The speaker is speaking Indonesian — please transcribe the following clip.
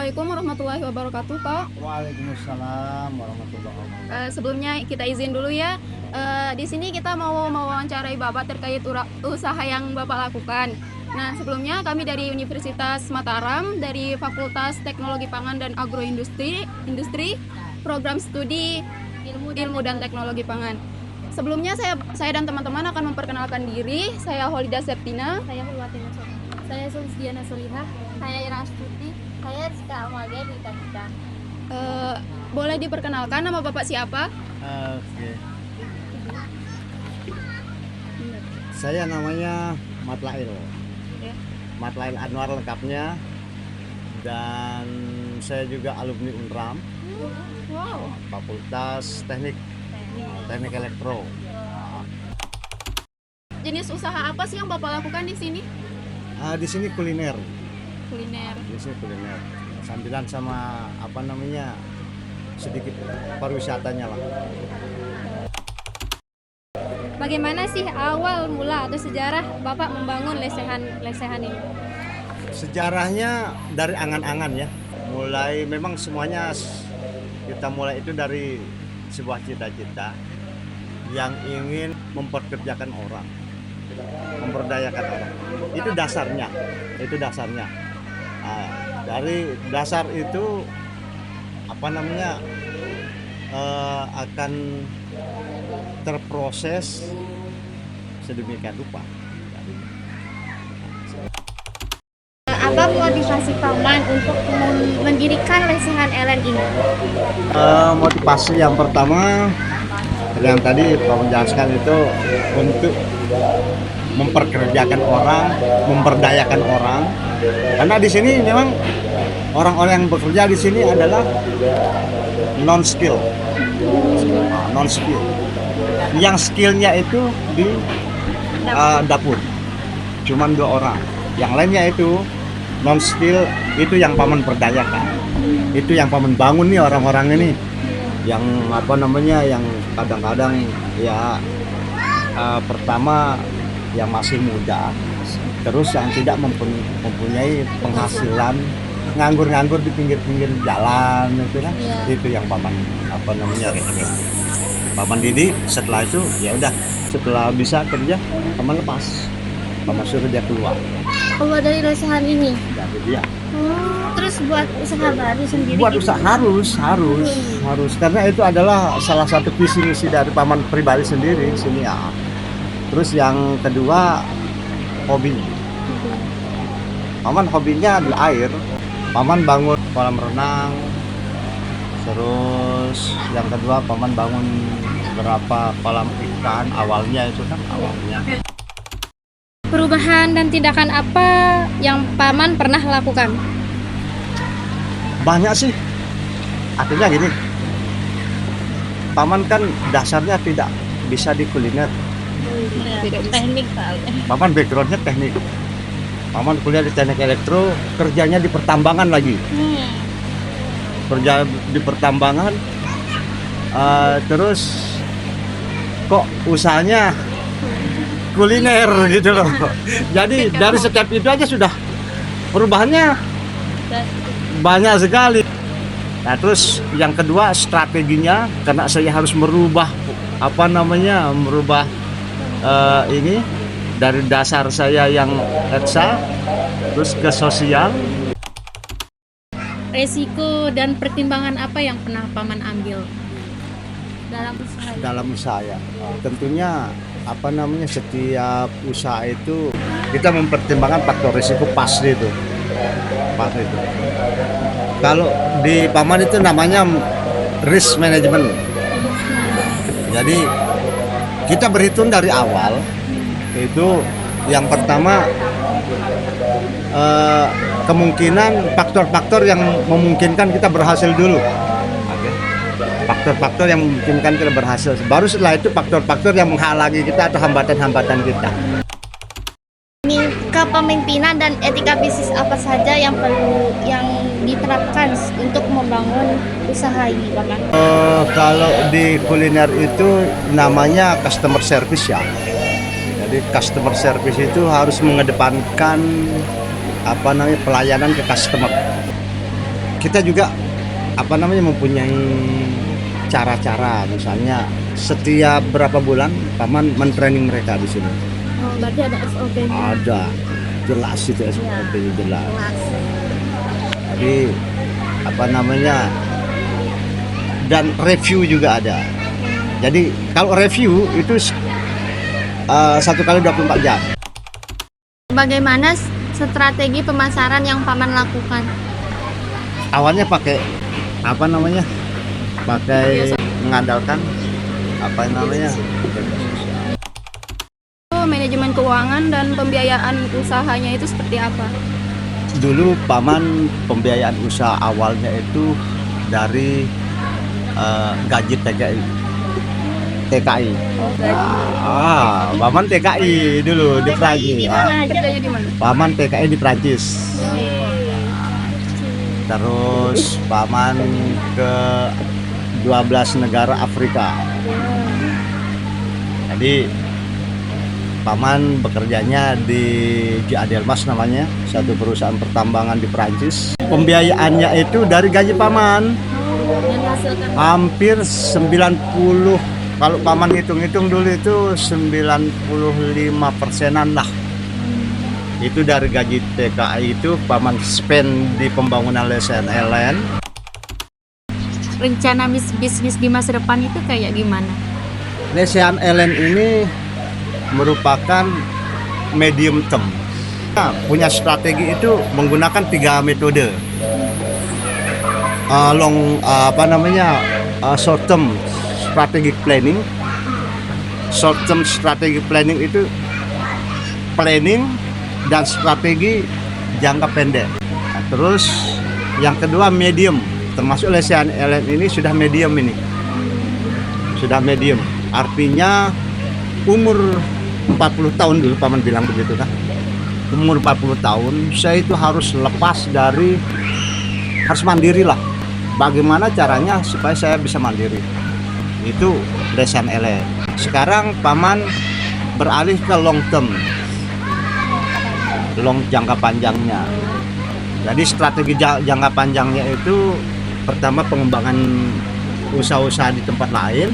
Assalamualaikum warahmatullahi wabarakatuh, Pak. Waalaikumsalam warahmatullahi wabarakatuh. Sebelumnya kita izin dulu ya. Di sini kita mau mewawancarai Bapak terkait usaha yang Bapak lakukan. Nah, sebelumnya kami dari Universitas Mataram, dari Fakultas Teknologi Pangan dan Agroindustri, Program Studi Ilmu dan Teknologi Pangan. Sebelumnya saya dan teman-teman akan memperkenalkan diri. Saya Holida Septina. Saya Hulwatina Sofi. Saya Sulsdiana Solihah. Saya Ira Astuti. Saya Rizka Amalia di Tadika. Boleh diperkenalkan nama Bapak siapa? Oke. Saya namanya Matlail. Ya. Matlail Anwar lengkapnya. Dan saya juga alumni UNRAM, Wow. Fakultas Teknik Elektro. Jenis usaha apa sih yang Bapak lakukan di sini? Di sini kuliner. Kuliner. Di sini kuliner. Sambilan sama sedikit pariwisatanya lah. Bagaimana sih awal mula atau sejarah Bapak membangun lesehan ini? Sejarahnya dari angan-angan ya. Mulai memang semuanya kita mulai itu dari sebuah cita-cita yang ingin memperkerjakan orang, memberdayakan orang. Itu dasarnya. Nah, dari dasar itu akan terproses sedemikian rupa. Apa motivasi Paman untuk mendirikan lesehan Ellen ini? Motivasi yang pertama yang tadi Pak menjelaskan itu untuk memperkerjakan orang, memberdayakan orang. Karena di sini memang orang-orang yang bekerja di sini adalah non skill. Yang skillnya itu di dapur. Cuman 2 orang. Yang lainnya itu non skill, itu yang Paman berdayakan. Itu yang Paman bangun nih orang-orang ini. Yang yang kadang-kadang ya pertama yang masih muda, terus yang tidak mempunyai penghasilan, nganggur-nganggur di pinggir-pinggir jalan itu kan. Itu yang Paman rekrut. Paman didik, setelah itu ya udah, setelah bisa kerja Paman lepas. Paman suruh dia keluar. Keluar dari lesehan ini? Jadi dia Terus buat usaha baru sendiri? buat usaha harus karena itu adalah salah satu visi misi dari Paman pribadi sendiri sini ya. Terus yang kedua, hobi. Paman hobinya adalah air. Paman bangun kolam renang. Terus yang kedua, Paman bangun beberapa kolam ikan. Awalnya. Perubahan dan tindakan apa yang Paman pernah lakukan? Banyak sih. Artinya gini, Paman kan dasarnya tidak bisa di kuliner. Teknik soalnya. Paman backgroundnya teknik. Paman kuliah di teknik elektro, kerjanya di pertambangan lagi. Kerja di pertambangan, terus kok usahanya kuliner gitu loh. Jadi dari setiap itu aja sudah perubahannya banyak sekali. Nah, terus yang kedua strateginya, karena saya harus merubah ini dari dasar saya yang ETSA terus ke sosial. Resiko dan pertimbangan apa yang pernah Paman ambil dalam usaha? Ya. Tentunya setiap usaha itu kita mempertimbangkan faktor risiko pasti itu. Kalau di Paman itu namanya risk management. Jadi kita berhitung dari awal itu yang pertama kemungkinan faktor-faktor yang memungkinkan kita berhasil dulu. Faktor-faktor yang memungkinkan kita berhasil. Baru setelah itu faktor-faktor yang menghalangi kita atau hambatan-hambatan kita. Kepemimpinan dan etika bisnis apa saja yang diterapkan untuk membangun usaha ini, Paman? Kalau di kuliner itu namanya customer service ya. Jadi customer service itu harus mengedepankan pelayanan ke customer. kita juga mempunyai cara-cara, misalnya setiap berapa bulan paman mentraining mereka di sini. Oh, berarti ada SOP-nya. Ada, jelas itu SOP-nya jelas. Jadi dan review juga ada. Jadi kalau review itu 1 kali 24 jam. Bagaimana strategi pemasaran yang paman lakukan? Awalnya pakai mengandalkan Manajemen keuangan dan pembiayaan usahanya itu seperti apa? dulu paman pembiayaan usaha awalnya itu dari gaji TKI. Paman TKI dulu di Prancis. Kerjanya di mana? Paman TKI di Prancis. Terus paman ke 12 negara Afrika. Jadi paman bekerjanya di Adelmas namanya, satu perusahaan pertambangan di Prancis. Pembiayaannya itu dari gaji paman. Hampir 90, kalau paman hitung-hitung dulu itu 95%-an lah. Itu dari gaji TKI itu paman spend di pembangunan Lesen Ellen. Rencana bisnis di masa depan itu kayak gimana? Lesen Ellen ini merupakan medium term. Nah, punya strategi itu menggunakan 3 metode. Short term strategic planning. Short term strategic planning itu planning dan strategi jangka pendek. Nah, terus yang kedua medium, termasuk Lesen Ellen ini sudah medium ini. Sudah medium. Artinya umur 40 tahun dulu paman bilang begitu kan. Umur 40 tahun saya itu harus mandiri lah. Bagaimana caranya supaya saya bisa mandiri? Itu Lesen Ellen. Sekarang paman beralih ke long term. Jangka panjangnya. Jadi strategi jangka panjangnya itu pertama pengembangan usaha-usaha di tempat lain.